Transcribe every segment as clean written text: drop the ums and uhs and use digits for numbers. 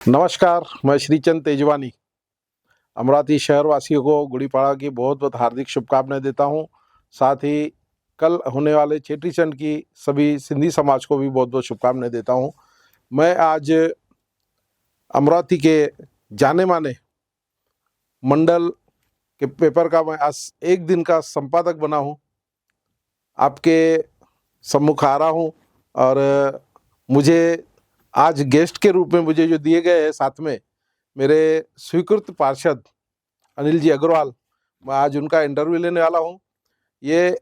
नमस्कार, मैं श्रीचंद तेजवानी अमरावती शहर वासियों को गुड़ी पड़वा की बहुत बहुत हार्दिक शुभकामनाएं देता हूं। साथ ही कल होने वाले चेटी चंड की सभी सिंधी समाज को भी बहुत बहुत शुभकामनाएं देता हूं। मैं आज अमरावती के जाने माने मंडल के पेपर का मैं आज एक दिन का संपादक बना हूं। आपके सम्मुख आ रहा हूं और मुझे आज गेस्ट के रूप में मुझे जो दिए गए हैं साथ में मेरे स्वीकृत पार्षद अनिल जी अग्रवाल, मैं आज उनका इंटरव्यू लेने वाला हूँ। ये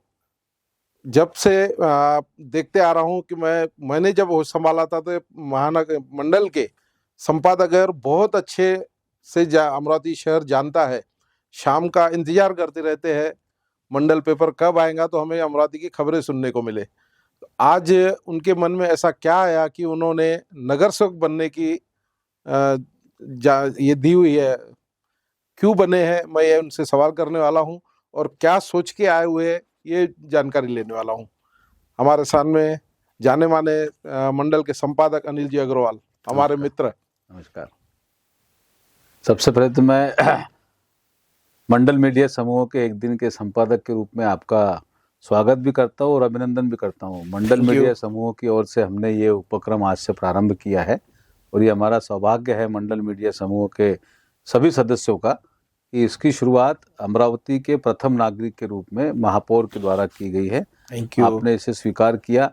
जब से देखते आ रहा हूँ कि मैंने जब होश संभाला था तो महानगर मंडल के संपादक है और बहुत अच्छे से अमरावती शहर जानता है। शाम का इंतजार करते रहते हैं मंडल पेपर कब आएगा तो हमें अमरावती की खबरें सुनने को मिले। तो आज उनके मन में ऐसा क्या आया कि उन्होंने नगर सेवक बनने की ये दी हुई है, क्यों बने हैं, मैं ये उनसे सवाल करने वाला हूं और क्या सोच के आए हुए हैं ये जानकारी लेने वाला हूं। हमारे सामने जाने माने मंडल के संपादक अनिल जी अग्रवाल, हमारे मित्र। नमस्कार। सबसे पहले तो मैं मंडल मीडिया समूह के एक दिन के संपादक के रूप में आपका स्वागत भी करता हूँ और अभिनंदन भी करता हूँ। मंडल मीडिया समूह की ओर से हमने ये उपक्रम आज से प्रारंभ किया है और ये हमारा सौभाग्य है मंडल मीडिया समूह के सभी सदस्यों का कि इसकी शुरुआत अमरावती के प्रथम नागरिक के रूप में महापौर के द्वारा की गई है। आपने इसे स्वीकार किया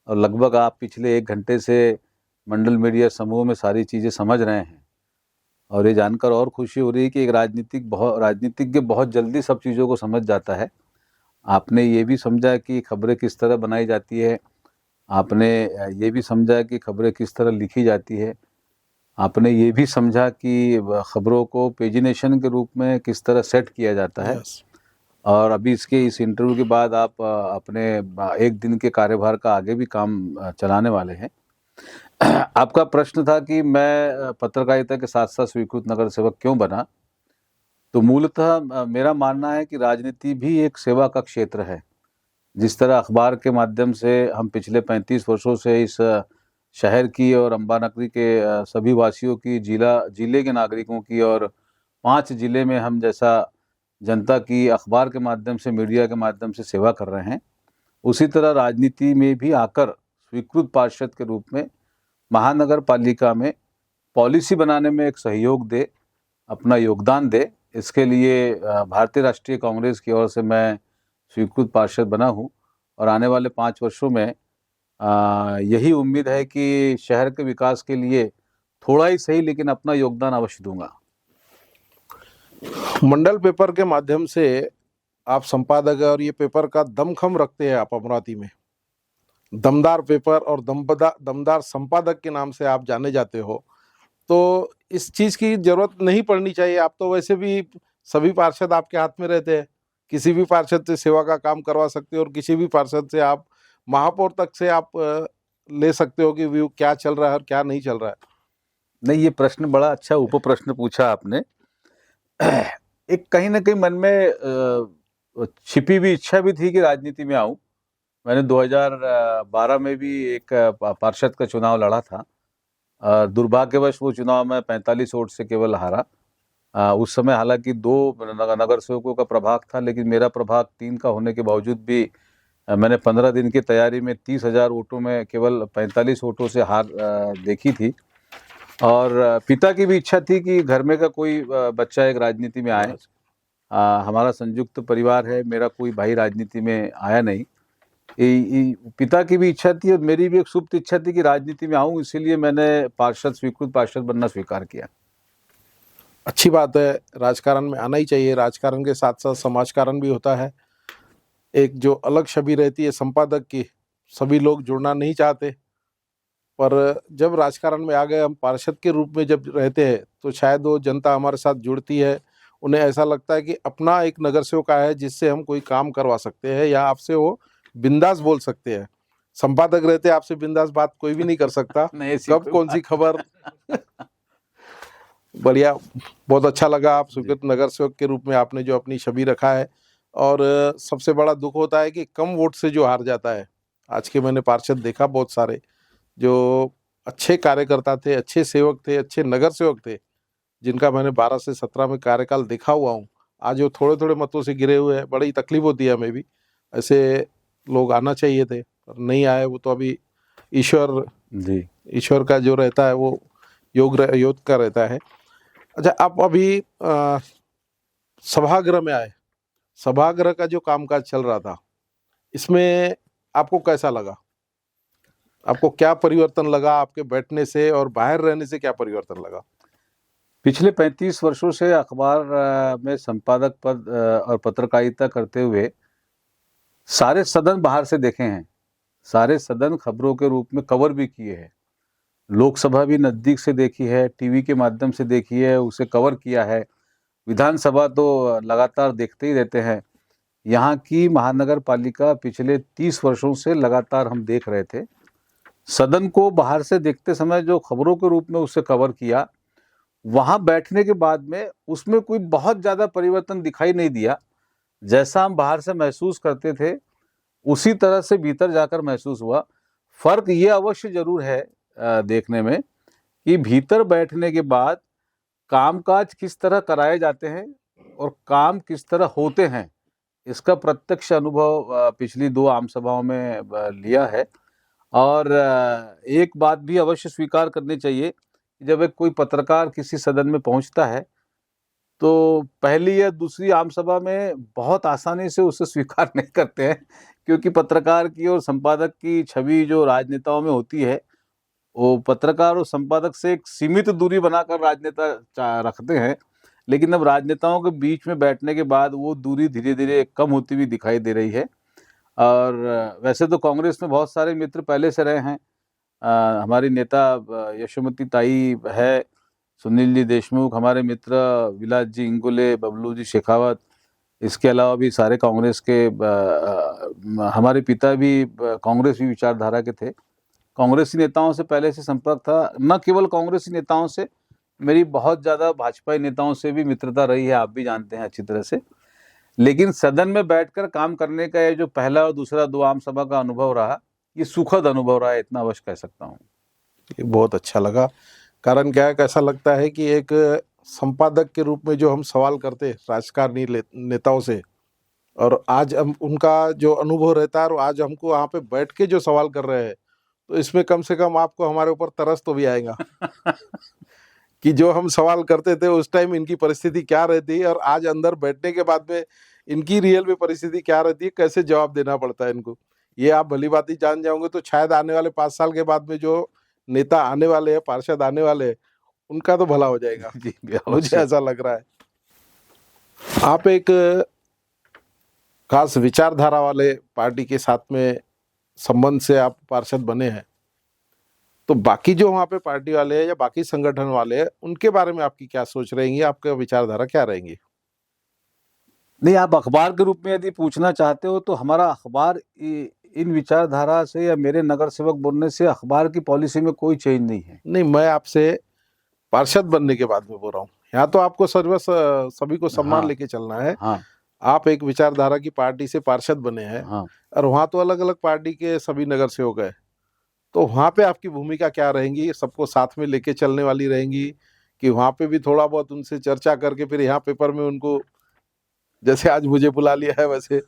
और लगभग आप पिछले 1 घंटे से मंडल मीडिया समूह में सारी चीज़ें समझ रहे हैं और ये जानकर और खुशी हो रही है कि एक राजनीतिज्ञ बहुत जल्दी सब चीज़ों को समझ जाता है। आपने ये भी समझा कि खबरें किस तरह बनाई जाती है, आपने ये भी समझा कि खबरें किस तरह लिखी जाती है, आपने ये भी समझा कि खबरों को पेजिनेशन के रूप में किस तरह सेट किया जाता है। और अभी इस इंटरव्यू के बाद आप अपने 1 दिन के कार्यभार का आगे भी काम चलाने वाले हैं। आपका प्रश्न था कि मैं पत्रकारिता के साथ साथ स्वीकृत नगर सेवक क्यों बना। तो मूलतः मेरा मानना है कि राजनीति भी एक सेवा का क्षेत्र है। जिस तरह अखबार के माध्यम से हम पिछले 35 वर्षों से इस शहर की और अम्बानगरी के सभी वासियों की, जिले के नागरिकों की और 5 जिले में हम जैसा जनता की अखबार के माध्यम से, मीडिया के माध्यम से सेवा कर रहे हैं, उसी तरह राजनीति में भी आकर स्वीकृत पार्षद के रूप में महानगर पालिका में पॉलिसी बनाने में एक सहयोग दे, अपना योगदान दे, इसके लिए भारतीय राष्ट्रीय कांग्रेस की ओर से मैं स्वीकृत पार्षद बना हूँ और आने वाले 5 वर्षों में यही उम्मीद है कि शहर के विकास के लिए थोड़ा ही सही लेकिन अपना योगदान अवश्य दूंगा। मंडल पेपर के माध्यम से आप संपादक है और ये पेपर का दमखम रखते हैं आप अमरावती में। दमदार पेपर और दमदार संपादक के नाम से आप जाने जाते हो, तो इस चीज की जरूरत नहीं पड़नी चाहिए। आप तो वैसे भी सभी पार्षद आपके हाथ में रहते हैं, किसी भी पार्षद से सेवा का काम करवा सकते हो और किसी भी पार्षद से आप महापौर तक से आप ले सकते हो कि व्यू क्या चल रहा है और क्या नहीं चल रहा है। नहीं, ये प्रश्न बड़ा अच्छा उप प्रश्न पूछा आपने। एक कहीं ना कहीं मन में छिपी हुई इच्छा भी थी कि राजनीति में आऊं। मैंने 2012 में भी एक पार्षद का चुनाव लड़ा था। दुर्भाग्यवश वो चुनाव में 45 वोट से केवल हारा। उस समय हालांकि 2 नगर सेवकों का प्रभाग था, लेकिन मेरा प्रभाग 3 का होने के बावजूद भी मैंने 15 दिन की तैयारी में 30,000 वोटों में केवल 45 वोटों से हार देखी थी। और पिता की भी इच्छा थी कि घर में का कोई बच्चा एक राजनीति में आए। हमारा संयुक्त परिवार है, मेरा कोई भाई राजनीति में आया नहीं। पिता की भी इच्छा थी और मेरी भी एक सुप्त इच्छा थी कि राजनीति में आऊं, इसीलिए मैंने स्वीकृत पार्षद बनना स्वीकार किया। अच्छी बात है, राजकारण में आना ही चाहिए। राजकारण के साथ साथ समाजकारण भी होता है। एक जो अलग छवि रहती है संपादक की, सभी लोग जुड़ना नहीं चाहते, पर जब राजकारण में आ गए, हम पार्षद के रूप में जब रहते हैं तो शायद वो जनता हमारे साथ जुड़ती है। उन्हें ऐसा लगता है कि अपना एक नगर सेवक है जिससे हम कोई काम करवा सकते हैं या आपसे वो बिंदास बोल सकते हैं। संपादक रहते आपसे बिंदास बात कोई भी नहीं कर सकता। कब कौन सी खबर बढ़िया, बहुत अच्छा लगा। आप स्वीकृत नगर सेवक के रूप में आपने जो अपनी छवि रखा है, और सबसे बड़ा दुख होता है कि कम वोट से जो हार जाता है। आज के मैंने पार्षद देखा बहुत सारे जो अच्छे कार्यकर्ता थे, अच्छे सेवक थे, अच्छे नगर सेवक थे, जिनका मैंने 12 से 17 में कार्यकाल देखा हुआ हूँ। आज वो थोड़े थोड़े मतों से गिरे हुए हैं, बड़ी तकलीफ होती है हमें भी। ऐसे लोग आना चाहिए थे पर नहीं आए। वो तो अभी ईश्वर जी ईश्वर का जो रहता है वो योग का रहता है। अच्छा, आप अभी सभागृह में आए। सभागृह का जो कामकाज चल रहा था, इसमें आपको कैसा लगा? आपको क्या परिवर्तन लगा आपके बैठने से, और बाहर रहने से क्या परिवर्तन लगा? पिछले 35 वर्षों से अखबार में संपादक पद और पत्रकारिता करते हुए सारे सदन बाहर से देखे हैं, सारे सदन खबरों के रूप में कवर भी किए हैं। लोकसभा भी नज़दीक से देखी है, टीवी के माध्यम से देखी है, उसे कवर किया है। विधानसभा तो लगातार देखते ही रहते हैं। यहाँ की महानगर पालिका पिछले 30 वर्षों से लगातार हम देख रहे थे। सदन को बाहर से देखते समय जो खबरों के रूप में उसे कवर किया, वहाँ बैठने के बाद में उसमें कोई बहुत ज़्यादा परिवर्तन दिखाई नहीं दिया। जैसा हम बाहर से महसूस करते थे उसी तरह से भीतर जाकर महसूस हुआ। फर्क ये अवश्य जरूर है देखने में कि भीतर बैठने के बाद कामकाज किस तरह कराए जाते हैं और काम किस तरह होते हैं, इसका प्रत्यक्ष अनुभव पिछली 2 आम सभाओं में लिया है। और एक बात भी अवश्य स्वीकार करनी चाहिए कि जब एक कोई पत्रकार किसी सदन में पहुंचता है तो पहली या दूसरी आम सभा में बहुत आसानी से उसे स्वीकार नहीं करते हैं, क्योंकि पत्रकार की और संपादक की छवि जो राजनेताओं में होती है, वो पत्रकार और संपादक से एक सीमित दूरी बनाकर राजनेता रखते हैं। लेकिन अब राजनेताओं के बीच में बैठने के बाद वो दूरी धीरे धीरे कम होती हुई दिखाई दे रही है। और वैसे तो कांग्रेस में बहुत सारे मित्र पहले से रहे हैं। हमारी नेता यशोमती ताई है, सुनील जी देशमुख, हमारे मित्र विलास जी इंगोले, बबलू जी शेखावत, इसके अलावा भी सारे कांग्रेस के हमारे पिता भी कांग्रेसी विचारधारा के थे। कांग्रेसी नेताओं से पहले से संपर्क था। न केवल कांग्रेसी नेताओं से, मेरी बहुत ज़्यादा भाजपाई नेताओं से भी मित्रता रही है, आप भी जानते हैं अच्छी तरह से। लेकिन सदन में बैठकर काम करने का ये जो पहला और दूसरा 2 आम सभा का अनुभव रहा, ये सुखद अनुभव रहा है, इतना अवश्य कह सकता हूँ। ये बहुत अच्छा लगा। कारण क्या है, कैसा लगता है कि एक संपादक के रूप में जो हम सवाल करते हैं राजकारणी नेताओं से, और आज हम उनका जो अनुभव रहता है और आज हमको वहाँ पे बैठ के जो सवाल कर रहे हैं, तो इसमें कम से कम आपको हमारे ऊपर तरस तो भी आएगा कि जो हम सवाल करते थे उस टाइम इनकी परिस्थिति क्या रहती है, और आज अंदर बैठने के बाद में इनकी रियल में परिस्थिति क्या रहती है, कैसे जवाब देना पड़ता है इनको। ये आप भली बात ही जान जाओगे तो शायद आने वाले 5 साल के बाद में जो नेता आने वाले हैं, पार्षद आने वाले हैं, उनका तो भला हो जाएगा। जी, मुझे ऐसा लग रहा है। आप एक खास विचारधारा वाले पार्टी के साथ में संबंध से आप पार्षद बने हैं, तो बाकी जो वहाँ पे पार्टी वाले हैं या बाकी संगठन वाले हैं, उनके बारे में आपकी क्या सोच रहेंगी, आपका विचारधारा क्या रहेंगी? नहीं, आप अखबार के रूप में यदि पूछना चाहते हो तो हमारा अखबार इन विचारधारा से या मेरे नगर सेवक बनने से अखबार की पॉलिसी में कोई चेंज नहीं है। नहीं, मैं आपसे पार्षद बनने के बाद में बोल रहा हूँ। यहाँ तो आपको सभी को सम्मान हाँ, लेके चलना है। हाँ, आप एक विचारधारा की पार्टी से पार्षद बने हैं, हाँ। और वहाँ तो अलग अलग पार्टी के सभी नगर सेवक हैं, तो वहाँ पे आपकी भूमिका क्या रहेंगी? सबको साथ में लेके चलने वाली रहेंगी कि वहाँ पे भी थोड़ा बहुत उनसे चर्चा करके फिर यहाँ पेपर में उनको, जैसे आज मुझे बुला लिया है वैसे?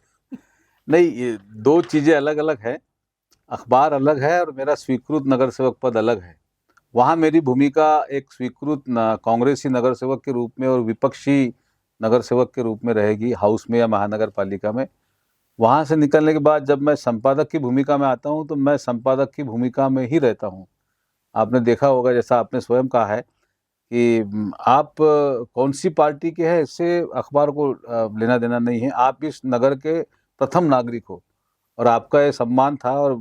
नहीं, ये 2 चीज़ें अलग अलग है। अखबार अलग है और मेरा स्वीकृत नगर सेवक पद अलग है। वहाँ मेरी भूमिका एक स्वीकृत कांग्रेसी नगर सेवक के रूप में और विपक्षी नगर सेवक के रूप में रहेगी, हाउस में या महानगर पालिका में। वहाँ से निकलने के बाद जब मैं संपादक की भूमिका में आता हूँ तो मैं संपादक की भूमिका में ही रहता हूँ। आपने देखा होगा, जैसा आपने स्वयं कहा है कि आप कौन सी पार्टी के हैं इससे अखबार को लेना देना नहीं है। आप इस नगर के प्रथम नागरिक हो और आपका ये सम्मान था, और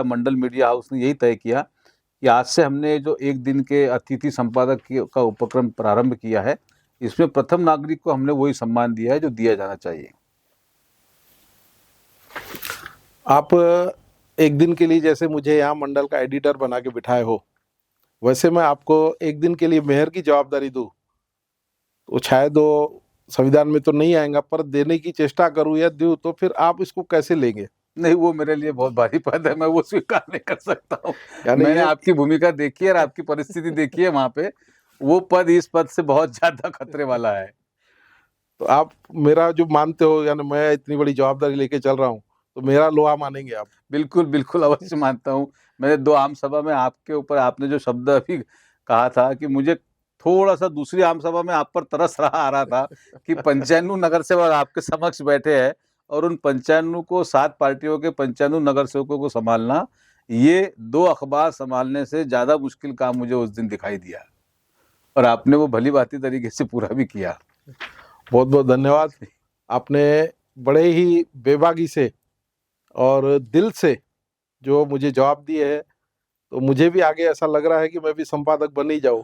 मंडल मीडिया हाउस ने यही तय किया कि आज से हमने जो 1 दिन के अतिथि संपादक का उपक्रम प्रारंभ किया है, इसमें प्रथम नागरिक को हमने वही सम्मान दिया है जो दिया जाना चाहिए। आप एक दिन के लिए जैसे मुझे यहाँ मंडल का एडिटर बना के बिठाए हो, वैसे मैं आपको एक दिन के लिए मेयर की जवाबदारी दूँ तो शायद वो संविधान में तो नहीं आएगा, पर देने की चेष्टा करूँ या दूँ, तो फिर आप इसको कैसे लेंगे? नहीं, वो मेरे लिए बहुत भारी पद है, मैं वो स्वीकार नहीं कर सकता हूँ। यानी मैंने ये आपकी भूमिका देखी है और आपकी परिस्थिति देखी है वहाँ पे, वो पद इस पद से बहुत ज़्यादा खतरे वाला है। तो आप मेरा जो मानते हो, यानी मैं इतनी बड़ी जवाबदारी लेके चल रहा हूँ, तो मेरा लोहा मानेंगे आप? बिल्कुल, बिल्कुल अवश्य मानता हूँ। मैंने 2 आम सभा में आपके ऊपर आपने जो शब्द अभी कहा था कि मुझे थोड़ा-सा दूसरी आम सभा में आप पर तरस आ रहा था कि 95 नगर सेवक आपके समक्ष बैठे हैं और उन 95 को 7 पार्टियों के 95 नगर सेवकों को सँभालना, ये 2 अखबार सँभालने से ज़्यादा मुश्किल काम मुझे उस दिन दिखाई दिया और आपने वो भली-भाँति तरीके से पूरा भी किया। बहुत-बहुत धन्यवाद। आपने बड़े ही बेबाकी से और दिल से जो मुझे जवाब दिए हैं, तो मुझे भी आगे ऐसा लग रहा है कि मैं भी संपादक बन ही जाऊँ।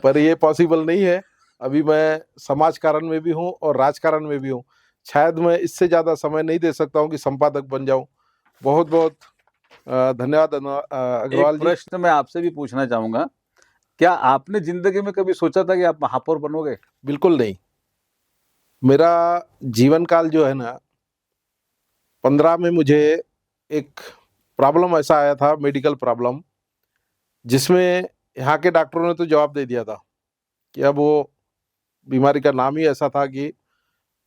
पर ये पॉसिबल नहीं है। अभी मैं समाज कारण में भी हूँ और राजकारण में भी हूँ। शायद मैं इससे ज़्यादा समय नहीं दे सकता हूँ कि संपादक बन जाऊँ। बहुत-बहुत धन्यवाद एक अग्रवाल जी। प्रश्न मैं आपसे भी पूछना चाहूँगा, क्या आपने ज़िंदगी में कभी सोचा था कि आप महापौर बनोगे? बिल्कुल नहीं। मेरा जीवन काल जो है ना, 15 में मुझे एक प्रॉब्लम ऐसा आया था, मेडिकल प्रॉब्लम, जिसमें यहाँ के डॉक्टरों ने तो जवाब दे दिया था कि अब वो बीमारी का नाम ही ऐसा था कि,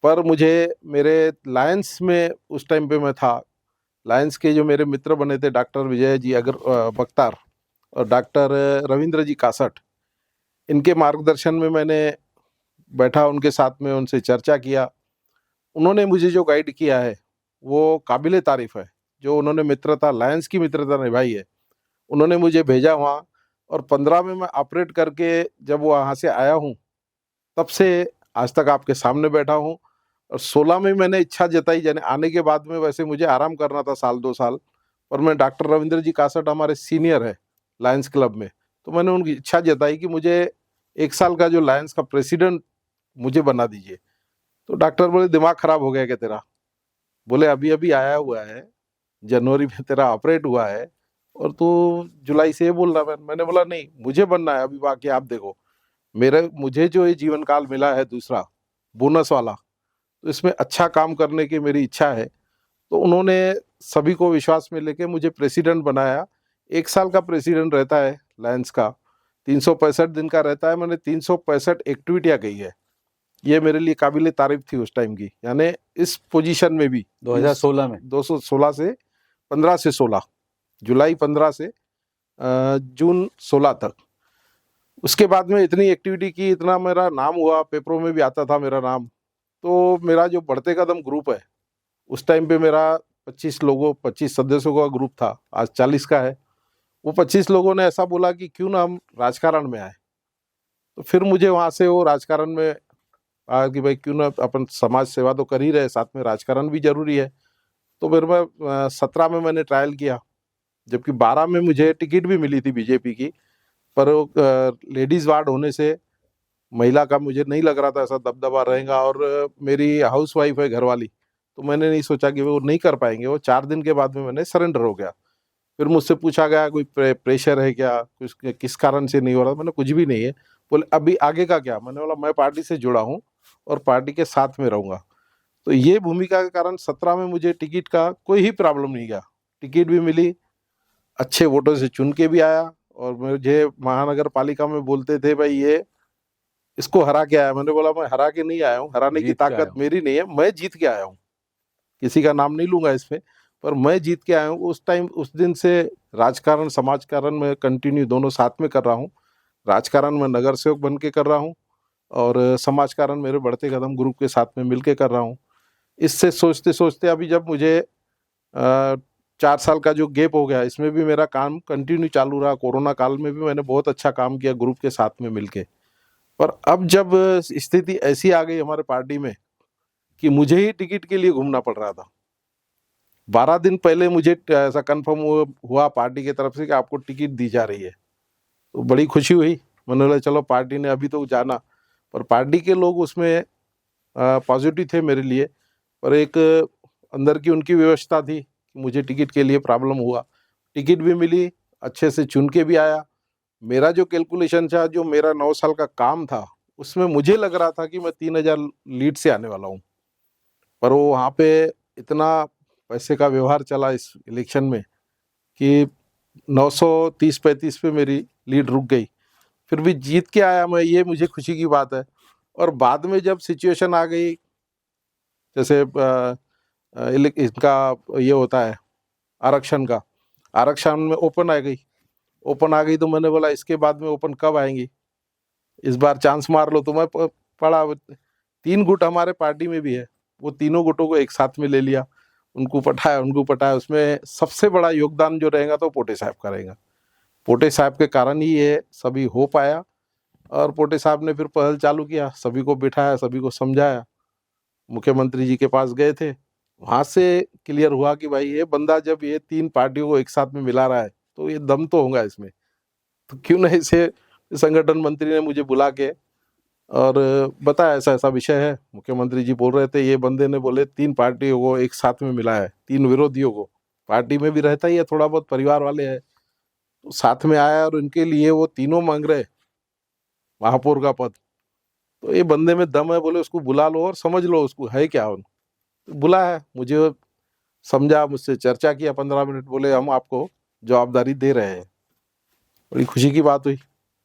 पर मुझे मेरे लायंस में उस टाइम पे मैं था। लायंस के जो मेरे मित्र बने थे डॉक्टर विजय जी बख्तार और डॉक्टर रविंद्र जी कासट, इनके मार्गदर्शन में मैंने बैठा, उनके साथ में उनसे चर्चा किया। उन्होंने मुझे जो गाइड किया है वो काबिले तारीफ़ है। जो उन्होंने मित्रता, लायंस की मित्रता निभाई है, उन्होंने मुझे भेजा वहाँ, और 15 में मैं ऑपरेट करके जब वहाँ से आया हूँ, तब से आज तक आपके सामने बैठा हूँ। और 16 में मैंने इच्छा जताई, यानी आने के बाद में वैसे मुझे आराम करना था साल 2 साल, पर मैं डॉक्टर रविंद्र जी कासट हमारे सीनियर है लायंस क्लब में, तो मैंने उनकी इच्छा जताई कि मुझे 1 साल का जो लायंस का प्रेसिडेंट मुझे बना दीजिए। तो डॉक्टर बोले, दिमाग खराब हो गया क्या तेरा? बोले, अभी-अभी आया हुआ है, जनवरी में तेरा ऑपरेट हुआ है और तू जुलाई से ये बोल रहा है। मैंने बोला, नहीं, मुझे बनना है अभी, बाकी आप देखो। मुझे जो ये जीवन काल मिला है दूसरा, बोनस वाला, तो इसमें अच्छा काम करने की मेरी इच्छा है। तो उन्होंने सभी को विश्वास में लेके मुझे प्रेसिडेंट बनाया। 1 साल का प्रेसिडेंट रहता है लायंस का, 365 दिन का रहता है। मैंने 365 एक्टिविटियाँ की है। ये मेरे लिए काबिले तारीफ़ थी उस टाइम की। यानी इस पोजीशन में भी 2016 में? 216 से 15 से 16, जुलाई 15 से जून 16 तक। उसके बाद में इतनी एक्टिविटी की, इतना मेरा नाम हुआ, पेपरों में भी आता था मेरा नाम। तो मेरा जो बढ़ते कदम ग्रुप है, उस टाइम पे मेरा 25 सदस्यों का ग्रुप था, आज 40 का है। वो 25 लोगों ने ऐसा बोला कि क्यों ना हम राजकारण में आए। तो फिर मुझे वहाँ से वो राजकारण में आया कि भाई क्यों ना अपन समाज सेवा तो कर ही रहे, साथ में राजकारण भी जरूरी है। तो फिर मैं 17 में मैंने ट्रायल किया, जबकि 12 में मुझे टिकट भी मिली थी बीजेपी की, पर लेडीज वार्ड होने से महिला का मुझे नहीं लग रहा था ऐसा दबदबा रहेगा, और मेरी हाउस वाइफ है घरवाली, तो मैंने नहीं सोचा कि वो नहीं कर पाएंगे। वो 4 दिन के बाद में मैंने सरेंडर हो गया। फिर मुझसे पूछा गया, कोई प्रेशर है क्या, कुछ किस कारण से नहीं हो रहा? मैंने कुछ भी नहीं है। बोले, अभी आगे का क्या? मैंने बोला, मैं पार्टी से जुड़ा हूँ और पार्टी के साथ में रहूँगा। तो ये भूमिका के कारण 17 में मुझे टिकट का कोई ही प्रॉब्लम नहीं गया। टिकट भी मिली, अच्छे वोटों से चुन के भी आया, और मुझे महानगर पालिका में बोलते थे, भाई ये इसको हरा के आया। मैंने बोला, मैं हरा के नहीं आया हूँ, हराने की जीत के आए ताकत हो। मेरी नहीं है, मैं जीत के आया हूँ। किसी का नाम नहीं लूंगा इसमें, पर मैं जीत के आया हूँ। उस दिन से राजकारण समाजकारण में कंटिन्यू दोनों साथ में कर रहा हूँ। राजकारण में नगर सेवक बन के कर रहा हूँ, और समाजकारण मेरे बढ़ते कदम ग्रुप के साथ में मिलके कर रहा हूँ। इससे सोचते सोचते अभी जब मुझे 4 साल का जो गैप हो गया, इसमें भी मेरा काम कंटिन्यू चालू रहा। कोरोना काल में भी मैंने बहुत अच्छा काम किया ग्रुप के साथ में मिलके। पर अब जब स्थिति ऐसी आ गई हमारे पार्टी में कि मुझे ही टिकट के लिए घूमना पड़ रहा था। 12 दिन पहले मुझे ऐसा कंफर्म हुआ पार्टी की तरफ से कि आपको टिकट दी जा रही है। तो बड़ी खुशी हुई। मैंने बोला, चलो पार्टी ने अभी तो जाना, पर पार्टी के लोग उसमें पॉजिटिव थे मेरे लिए। पर एक अंदर की उनकी व्यवस्था थी कि मुझे टिकट के लिए प्रॉब्लम हुआ। टिकट भी मिली, अच्छे से चुन के भी आया। मेरा जो कैलकुलेशन था, जो मेरा 9 साल का काम था, उसमें मुझे लग रहा था कि मैं 3000 लीड से आने वाला हूँ। पर वो वहाँ पे इतना पैसे का व्यवहार चला इस इलेक्शन में कि 930-35 पे मेरी लीड रुक गई, फिर भी जीत के आया मैं, ये मुझे खुशी की बात है। और बाद में जब सिचुएशन आ गई, जैसे इनका ये होता है आरक्षण का, आरक्षण में ओपन आ गई, ओपन आ गई तो मैंने बोला इसके बाद में ओपन कब आएंगी, इस बार चांस मार लो। तो मैं पढ़ा, 3 गुट हमारे पार्टी में भी है, वो तीनों गुटों को एक साथ में ले लिया, उनको पटाया। उसमें सबसे बड़ा योगदान जो रहेगा तो पोटे साहब का रहेगा। पोटे साहब के कारण ही ये सभी हो पाया। और पोटे साहब ने फिर पहल चालू किया, सभी को बिठाया, सभी को समझाया। मुख्यमंत्री जी के पास गए थे, वहां से क्लियर हुआ कि भाई ये बंदा जब ये 3 पार्टियों को एक साथ में मिला रहा है तो ये दम तो होगा इसमें, तो क्यों नहीं इसे। संगठन मंत्री ने मुझे बुला के और बताया ऐसा ऐसा विषय है। मुख्यमंत्री जी बोल रहे थे ये बंदे ने बोले 3 पार्टियों को एक साथ में मिला है, 3 विरोधियों को, पार्टी में भी रहता ही है थोड़ा बहुत, परिवार वाले हैं, तो साथ में आया और उनके लिए वो तीनों मांग रहे महापौर का पद। तो ये बंदे में दम है, बोले उसको बुला लो और समझ लो उसको है क्या। तो बुलाया, मुझे समझा, मुझसे चर्चा किया 15 मिनट, बोले हम आपको जवाबदारी दे रहे हैं। बड़ी खुशी की बात हुई,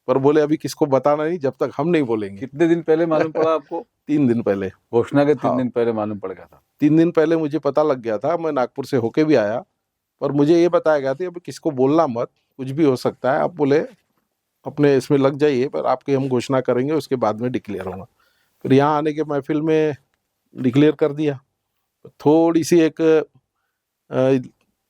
पर बोले अभी किसको बताना नहीं जब तक हम नहीं बोलेंगे। कितने दिन पहले मालूम पड़ा आपको? 3 दिन पहले, घोषणा के 3 हाँ। दिन पहले मालूम पड़ गया था? 3 दिन पहले मुझे पता लग गया था, मैं नागपुर से होके भी आया, पर मुझे ये बताया गया था अभी किसको बोलना मत, कुछ भी हो सकता है, आप बोले अपने इसमें लग जाइए, पर आपकी हम घोषणा करेंगे उसके बाद में डिक्लेयर होगा। फिर यहाँ आने के महफिल में डिक्लेयर कर दिया। थोड़ी सी एक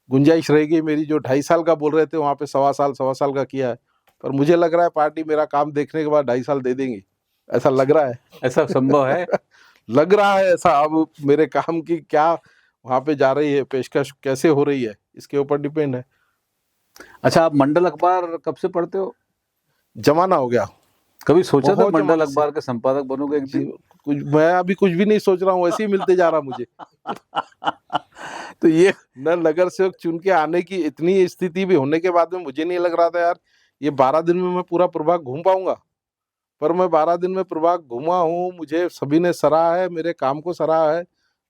गुंजाइश रह गई मेरी, जो 2.5 साल का बोल रहे थे वहाँ पे 1.25 साल का किया है, पर मुझे लग रहा है पार्टी मेरा काम देखने के बाद 2.5 साल दे देंगी, ऐसा लग रहा है। ऐसा संभव है? लग रहा है ऐसा। अब मेरे काम की क्या वहाँ पे जा रही है, पेशकश कैसे हो रही है, इसके ऊपर डिपेंड है। अच्छा, आप मंडल अखबार कब से पढ़ते हो? जमाना हो गया। कभी सोचा था बहुत मंडल जमाने से। अखबार के संपादक बनोगे एक दिन? कुछ मैं अभी कुछ भी नहीं सोच रहा हूँ, ऐसे ही मिलते जा रहा मुझे। तो ये न नगर सेवक चुन के आने की इतनी स्थिति भी होने के बाद में मुझे नहीं लग रहा था यार ये 12 दिन में मैं पूरा प्रभाग घूम पाऊंगा, पर मैं 12 दिन में प्रभाग घूमा हूँ। मुझे सभी ने सराहा है, मेरे काम को सराहा है,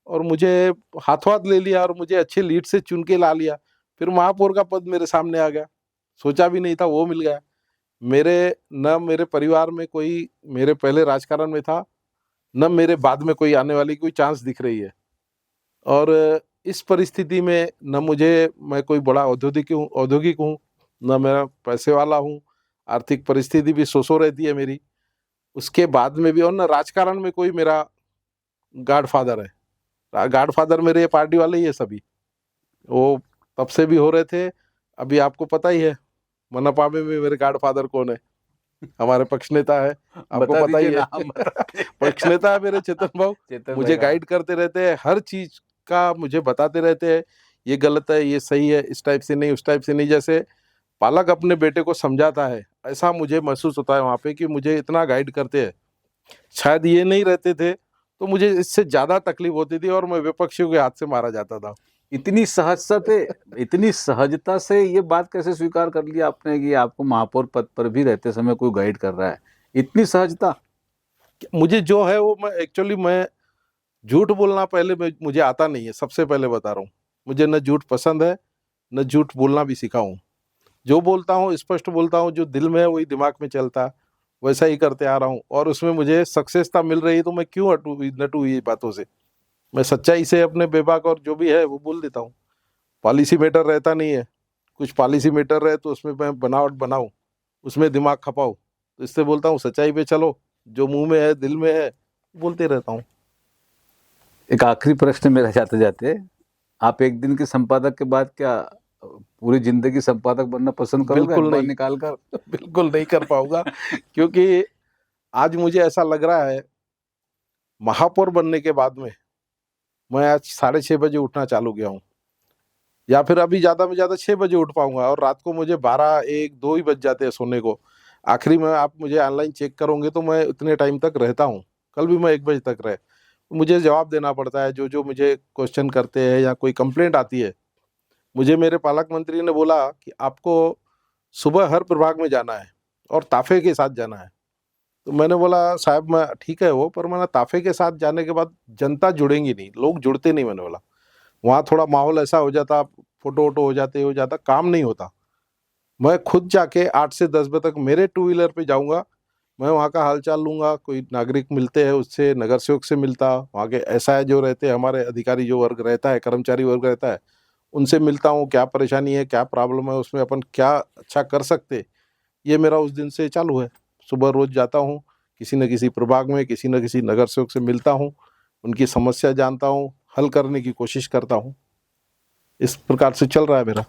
और मुझे हाथों हाथ ले लिया और मुझे अच्छे लीड से चुन के ला लिया। फिर महापौर का पद मेरे सामने आ गया, सोचा भी नहीं था वो मिल गया। मेरे परिवार में कोई मेरे पहले राजकारण में था, न मेरे बाद में कोई आने वाली कोई चांस दिख रही है। और इस परिस्थिति में न मैं कोई बड़ा औद्योगिक हूँ, न मैं पैसे वाला हूँ, आर्थिक परिस्थिति भी सो रहती है मेरी, उसके बाद में भी, और न राजकारण में कोई मेरा गॉडफादर है। गॉडफादर मेरे पार्टी वाले ही है सभी, वो तब से भी हो रहे थे। अभी आपको पता ही है मनपा में भी मेरे गॉडफादर कौन है, हमारे पक्ष नेता है, आपको पता ही है। पक्ष नेता है मेरे चेतन भाव, मुझे गाइड करते रहते हैं, हर चीज का मुझे बताते रहते हैं, ये गलत है, ये सही है, इस टाइप से नहीं, उस टाइप से नहीं। जैसे पालक अपने बेटे को समझाता है, ऐसा मुझे महसूस होता है वहाँ पे कि मुझे इतना गाइड करते हैं। शायद ये नहीं रहते थे तो मुझे इससे ज्यादा तकलीफ होती थी और मैं विपक्षियों के हाथ से मारा जाता था। इतनी सहजता से ये बात कैसे स्वीकार कर लिया आपने कि आपको महापौर पद पर भी रहते समय कोई गाइड कर रहा है? इतनी सहजता। मुझे जो है वो मैं झूठ बोलना मुझे आता नहीं है, सबसे पहले बता रहा हूँ। मुझे न झूठ पसंद है, न झूठ बोलना भी सीखा हूँ। जो बोलता हूँ स्पष्ट बोलता हूँ, जो दिल में है वही दिमाग में चलता है, वैसा ही करते आ रहा हूँ। और उसमें मुझे सक्सेसता मिल रही है तो मैं क्यों नटू ये बातों से। मैं सच्चाई से अपने बेबाक और जो भी है वो बोल देता हूँ। पॉलिसी मेटर रहता नहीं है, कुछ पॉलिसी मेटर रहे तो उसमें मैं बनावट बनाऊँ, उसमें दिमाग खपाऊँ, तो इससे बोलता हूँ सच्चाई पे चलो, जो मुंह में है दिल में है बोलते रहता हूँ। एक आखिरी प्रश्न मेरा जाते जाते, आप एक दिन के संपादक के बाद क्या पूरी जिंदगी संपादक बनना पसंद करोगे? बिल्कुल नहीं, निकाल कर बिल्कुल नहीं कर पाऊंगा। क्योंकि आज मुझे ऐसा लग रहा है महापौर बनने के बाद में मैं आज 6:30 बजे उठना चालू किया हूँ, या फिर अभी ज्यादा में ज्यादा 6 बजे उठ पाऊंगा, और रात को मुझे 12, 1, 2 ही बज जाते हैं सोने को। आखिरी में आप मुझे ऑनलाइन चेक करोगे तो मैं इतने टाइम तक रहता हूँ। कल भी मैं 1 बजे तक रहे, मुझे जवाब देना पड़ता है जो मुझे क्वेश्चन करते हैं या कोई कंप्लेंट आती है। मुझे मेरे पालक मंत्री ने बोला कि आपको सुबह हर प्रभाग में जाना है और ताफे के साथ जाना है। तो मैंने बोला साहब मैं ठीक है वो, पर मैंने ताफे के साथ जाने के बाद जनता जुड़ेंगी नहीं, लोग जुड़ते नहीं। मैंने बोला वहाँ थोड़ा माहौल ऐसा हो जाता, फोटो वोटो हो जाता, काम नहीं होता। मैं खुद जाके 8 से 10 बजे तक मेरे टू व्हीलर पे जाऊँगा, मैं वहाँ का हालचाल लूँगा, कोई नागरिक मिलते हैं उससे, नगर सेवक से मिलता, वहाँ के एसआई जो रहते हैं, हमारे अधिकारी जो वर्ग रहता है, कर्मचारी वर्ग रहता है, उनसे मिलता हूँ, क्या परेशानी है, क्या प्रॉब्लम है, उसमें अपन क्या अच्छा कर सकते। ये मेरा उस दिन से चालू है। सुबह रोज़ जाता हूँ, किसी न किसी प्रभाग में, किसी न किसी नगर सेवक से मिलता हूँ, उनकी समस्या जानता हूँ, हल करने की कोशिश करता हूँ। इस प्रकार से चल रहा है मेरा।